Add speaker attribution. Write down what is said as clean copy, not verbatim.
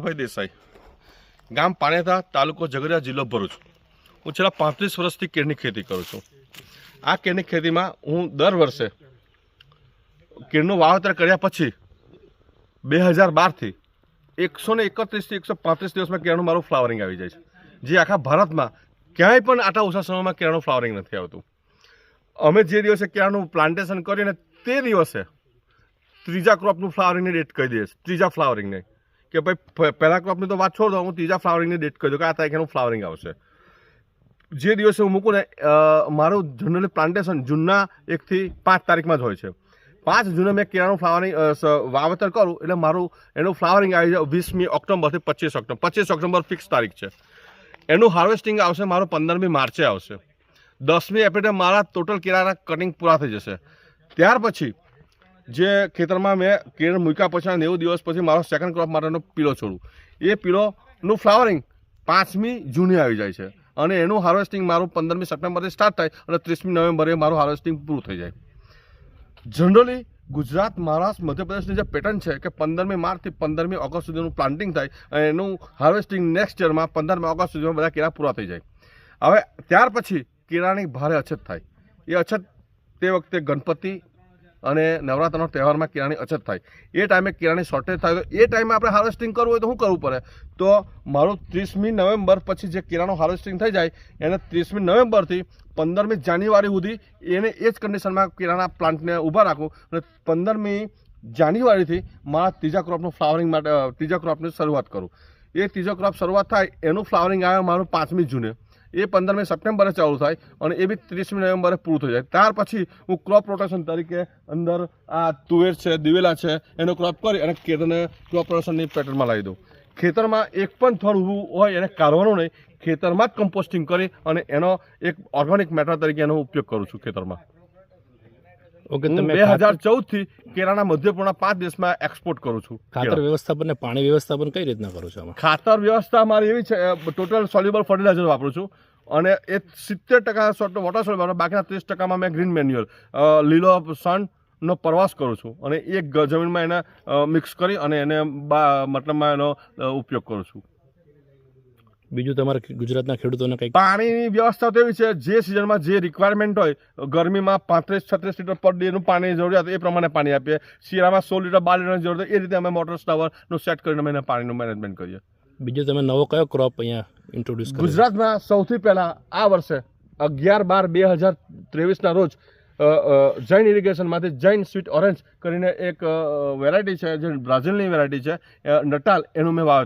Speaker 1: ભાઈ દેસાઈ, ગામ પાણેતા, તાલુકો ઝઘડિયા, જિલ્લો ભરૂચ. હું છેલ્લા 35 વર્ષથી કેળની ખેતી કરું છું. આ કેળની ખેતીમાં હું દર વર્ષે કેળનું વાવેતર કર્યા પછી 2012થી 131 થી 135 દિવસમાં કેળનું મારું ફ્લાવરિંગ આવી જાય છે, જે આખા ભારતમાં ક્યાંય પણ આટલા ઓછા સમયમાં કેળનું ફ્લાવરિંગ નથી આવતું. અમે જે દિવસે કેળનું પ્લાન્ટેશન કરીને તે દિવસે ત્રીજા ક્રોપનું ફ્લાવરિંગની ડેટ કહી દઈએ, ત્રીજા ફ્લાવરિંગની, કે ભાઈ પહેલા ક્રોપની તો વાત છોડ દો, હું ત્રીજા ફ્લાવરિંગની ડેટ કહી દઉં કે આ તારીખેનું ફ્લાવરિંગ આવશે. જે દિવસે હું મૂકું ને મારું જનરલી પ્લાન્ટેશન જૂનના 1 થી 5 તારીખમાં જ હોય છે. 5 જૂને મેં કેળાનું ફ્લાવરિંગ વાવેતર કરું એટલે મારું એનું ફ્લાવરિંગ આવી જાય 20મી ઓક્ટોબરથી 25 ઓક્ટોબર. 25 ઓક્ટોબર ફિક્સ તારીખ છે. એનું હાર્વેસ્ટિંગ આવશે મારું 15મી માર્ચે આવશે. 10મી એપ્રિલે મારા ટોટલ કેળાના કટિંગ પૂરા થઈ જશે. ત્યાર પછી જે ખેતરમાં મેં કેળ મૂક્યા પછી 90 દિવસ પછી મારો સેકન્ડ ક્રોપ માટેનો પીળો છોડું, એ પીળોનું ફ્લાવરિંગ 5મી જૂને આવી જાય છે અને એનું હાર્વેસ્ટિંગ મારું 15મી સપ્ટેમ્બરથી સ્ટાર્ટ થાય અને 30મી નવેમ્બરે મારું હાર્વેસ્ટિંગ પૂરું થઈ જાય. જનરલી ગુજરાત, મહારાષ્ટ્ર, મધ્યપ્રદેશની જે પેટર્ન છે કે 15મી માર્ચથી 15મી ઓગસ્ટ સુધીનું પ્લાન્ટિંગ થાય અને એનું હાર્વેસ્ટિંગ નેક્સ્ટ યરમાં 15મી ઓગસ્ટ સુધીમાં બધા કેળા પૂરા થઈ જાય. હવે ત્યાર પછી કેળાની ભારે અછત થાય. એ અછત તે વખતે ગણપતિ અને નવરાત્રનો તહેવારમાં કેળાની અછત થાય. એ ટાઈમે કેળાની શોર્ટેજ થાય તો એ ટાઈમે આપણે હાર્વેસ્ટિંગ કરવું હોય તો શું કરવું પડે? તો મારું 30મી નવેમ્બર પછી જે કેળાનું હાર્વેસ્ટિંગ થઈ જાય એને 30મી નવેમ્બરથી 15મી જાન્યુઆરી સુધી એને એ જ કન્ડિશનમાં કેળાના પ્લાન્ટને ઊભા રાખું અને 15મી જાન્યુઆરીથી મારા ત્રીજા ક્રોપનું ફ્લાવરિંગ માટે ત્રીજા ક્રોપની શરૂઆત કરું. એ ત્રીજો ક્રોપ શરૂઆત થાય એનું ફ્લાવરિંગ આવે મારું 5મી જૂને, એ 15મી સપ્ટેમ્બરે ચાલુ થાય અને એ બી 30મી નવેમ્બરે પૂરું થઈ જાય. ત્યાર પછી હું ક્રોપ રોટેશન તરીકે અંદર આ તુવેર છે, દિવેલા છે, એનો ક્રોપ કરી અને કેળને ક્રોપ રોટેશનની પેટર્નમાં લાવી દઉં. ખેતરમાં એક પણ થડ ઊભું હોય એને કાઢવાનું નહીં, ખેતરમાં જ કમ્પોસ્ટિંગ કરી અને એનો એક ઓર્ગેનિક મેટર તરીકે એનો ઉપયોગ કરું છું ખેતરમાં.
Speaker 2: ઓકે, તમે
Speaker 1: 2014થી કેળાના મધ્યપૂર્ણ 5 દેશમાં એક્સપોર્ટ કરું છું.
Speaker 2: ખાતર વ્યવસ્થાપન અને પાણી વ્યવસ્થાપન કઈ રીતના કરો છો આમાં?
Speaker 1: ખાતર વ્યવસ્થા મારી એવી છે, ટોટલ સોલ્યુબલ ફર્ટિલાઇઝર વાપરું છું અને એ 70% વોટર સોલ્યુબલ, બાકીના 30%માં મેં ગ્રીન મેન્યુઅલ, લીલો સનનો પ્રવાસ કરું છું અને એક જમીનમાં એને મિક્સ કરી અને એને મતલબમાં એનો ઉપયોગ કરું છું.
Speaker 2: બીજું તમારા ગુજરાતના ખેડૂતોને કંઈક
Speaker 1: પાણીની વ્યવસ્થા તો એવી છે, જે સિઝનમાં જે રિક્વાયરમેન્ટ હોય, ગરમીમાં 35-36 લીટર પર ડેનું પાણીની જરૂરિયાત એ પ્રમાણે પાણી આપીએ, શિયાળામાં 16 લીટર 12 લીટરની જરૂર એ રીતે અમે મોટર સ્ટાવરનું સેટ કરીને અમે એને પાણીનું મેનેજમેન્ટ કરીએ.
Speaker 2: બીજું તમે નવો કયો ક્રોપ અહીંયા ઇન્ટ્રોડ્યુસ કર્યો?
Speaker 1: ગુજરાતમાં સૌથી પહેલાં આ વર્ષે 11/12/2023ના રોજ જૈન ઇરિગેશનમાંથી જૈન સ્વીટ ઓરેન્જ કરીને એક વેરાયટી છે, જે બ્રાઝિલની વેરાયટી છે, નટાલ, એનું મેં વાવેતર